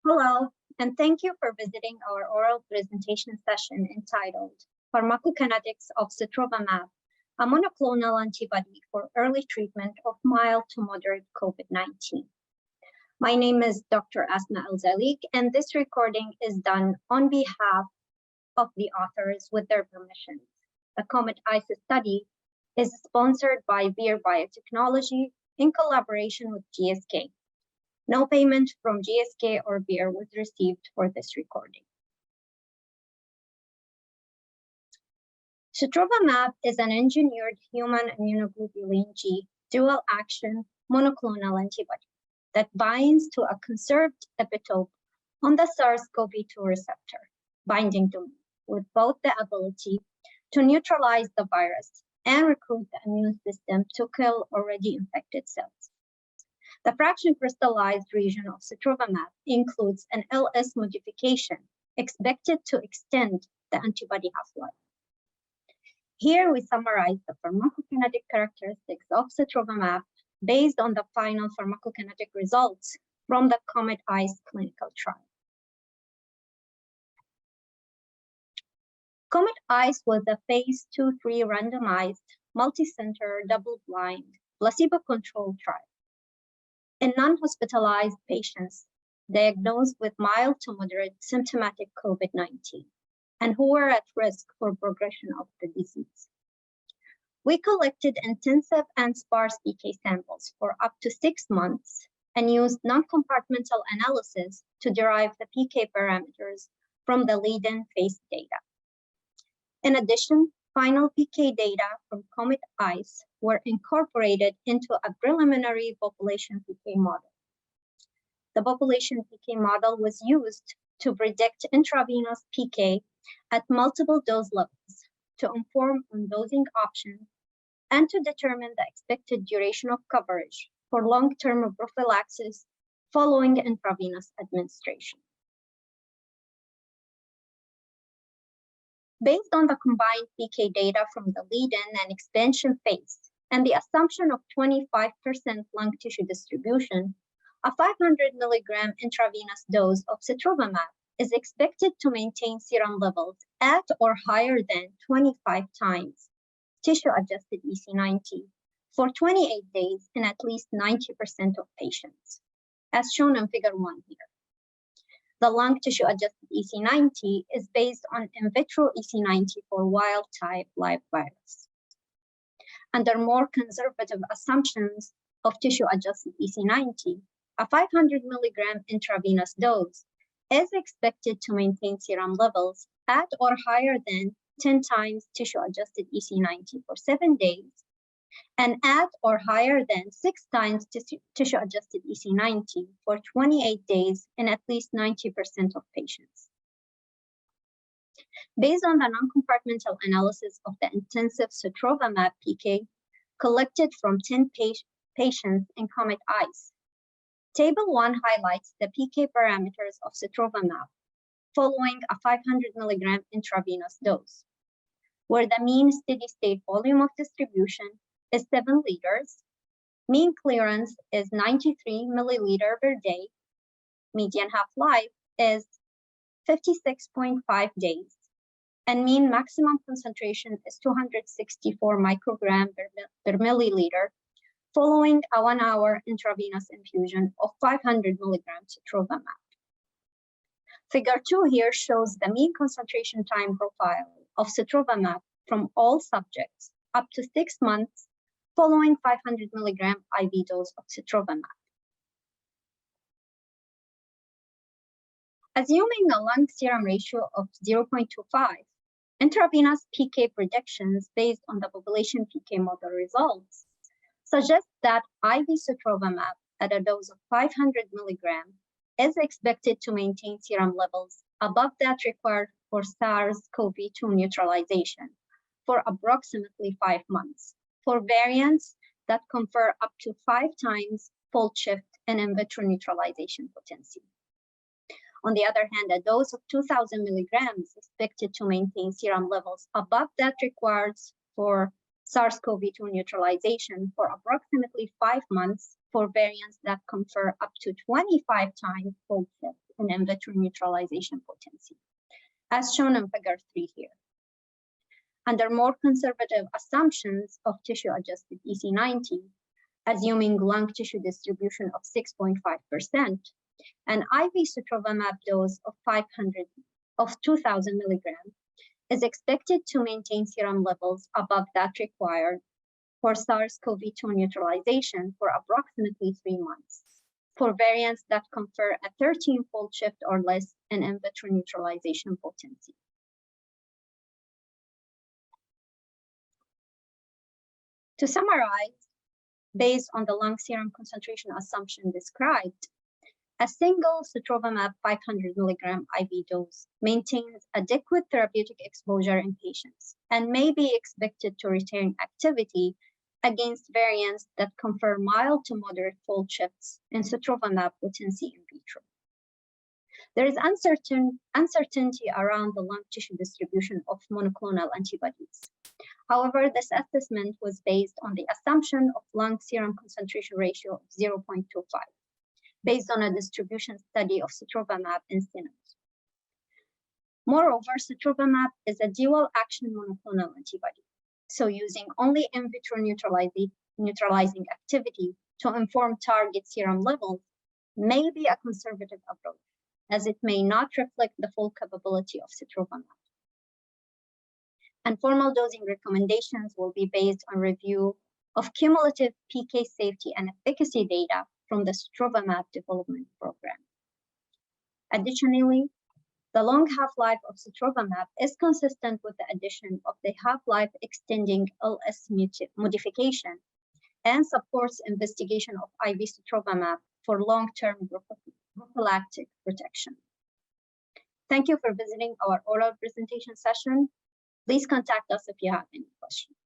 Hello, and thank you for visiting our oral presentation session entitled Pharmacokinetics of Sotrovimab, a monoclonal antibody for early treatment of mild to moderate COVID-19. My name is Dr. Asma El-Zailik, and this recording is done on behalf of the authors with their permission. The COMET-ICE study is sponsored by Vir Biotechnology in collaboration with GSK. No payment from GSK or Vir was received for this recording. Sotrovimab is an engineered human immunoglobulin G dual-action monoclonal antibody that binds to a conserved epitope on the SARS-CoV-2 receptor binding domain, with both the ability to neutralize the virus and recruit the immune system to kill already infected cells. The fraction crystallized region of Sotrovimab includes an LS modification expected to extend the antibody half-life. Here we summarize the pharmacokinetic characteristics of Sotrovimab based on the final pharmacokinetic results from the COMET-ICE clinical trial. COMET-ICE was a phase 2-3 randomized, multi-center, double-blind, placebo-controlled trial in non-hospitalized patients diagnosed with mild to moderate symptomatic COVID-19 and who were at risk for progression of the disease. We collected intensive and sparse PK samples for up to 6 months and used non-compartmental analysis to derive the PK parameters from the lead-in phase data. In addition, final PK data from COMET-ICE were incorporated into a preliminary population PK model. The population PK model was used to predict intravenous PK at multiple dose levels to inform on dosing options and to determine the expected duration of coverage for long-term prophylaxis following intravenous administration. Based on the combined PK data from the lead-in and expansion phase and the assumption of 25% lung tissue distribution, a 500 milligram intravenous dose of Sotrovimab is expected to maintain serum levels at or higher than 25 times tissue-adjusted EC90 for 28 days in at least 90% of patients, as shown in figure 1 here. The lung tissue-adjusted EC90 is based on in vitro EC90 for wild-type live virus. Under more conservative assumptions of tissue-adjusted EC90, a 500 milligram intravenous dose is expected to maintain serum levels at or higher than 10 times tissue-adjusted EC90 for 7 days, and at or higher than 6 times tissue-adjusted EC90 for 28 days in at least 90% of patients. Based on the non-compartmental analysis of the intensive Sotrovimab PK collected from 10 patients in COMET-ICE, Table 1 highlights the PK parameters of Sotrovimab following a 500 milligram intravenous dose, where the mean steady-state volume of distribution is 7 liters, mean clearance is 93 milliliter per day, median half-life is 56.5 days, and mean maximum concentration is 264 microgram per milliliter, following a 1-hour intravenous infusion of 500 milligrams Sotrovimab. Figure 2 here shows the mean concentration time profile of Sotrovimab from all subjects up to 6 months following 500 milligram IV dose of Sotrovimab. Assuming a lung serum ratio of 0.25, intravenous PK predictions based on the population PK model results suggest that IV Sotrovimab at a dose of 500 milligrams is expected to maintain serum levels above that required for SARS-CoV-2 neutralization for approximately 5 months for variants that confer up to 5 times fold shift in vitro neutralization potency. On the other hand, a dose of 2,000 milligrams is expected to maintain serum levels above that required for SARS-CoV-2 neutralization for approximately 5 months for variants that confer up to 25 times fold shift in in vitro neutralization potency, as shown in figure 3 here. Under more conservative assumptions of tissue-adjusted EC90, assuming lung tissue distribution of 6.5%, an IV Sotrovimab dose of 2,000 milligrams is expected to maintain serum levels above that required for SARS-CoV-2 neutralization for approximately 3 months for variants that confer a 13-fold shift or less in vitro neutralization potency. To summarize, based on the lung serum concentration assumption described, a single Sotrovimab 500 milligram IV dose maintains adequate therapeutic exposure in patients and may be expected to retain activity against variants that confer mild to moderate fold shifts in Sotrovimab potency in vitro. There is uncertainty around the lung tissue distribution of monoclonal antibodies. However, this assessment was based on the assumption of lung serum concentration ratio of 0.25, based on a distribution study of Sotrovimab in cynos. Moreover, Sotrovimab is a dual-action monoclonal antibody, so using only in vitro neutralizing activity to inform target serum levels may be a conservative approach, as it may not reflect the full capability of Sotrovimab. And formal dosing recommendations will be based on review of cumulative PK safety and efficacy data from the Sotrovimab development program. Additionally, the long half-life of Sotrovimab is consistent with the addition of the half-life extending LS modification and supports investigation of IV Sotrovimab for long-term prophylactic protection. Thank you for visiting our oral presentation session. Please contact us if you have any questions.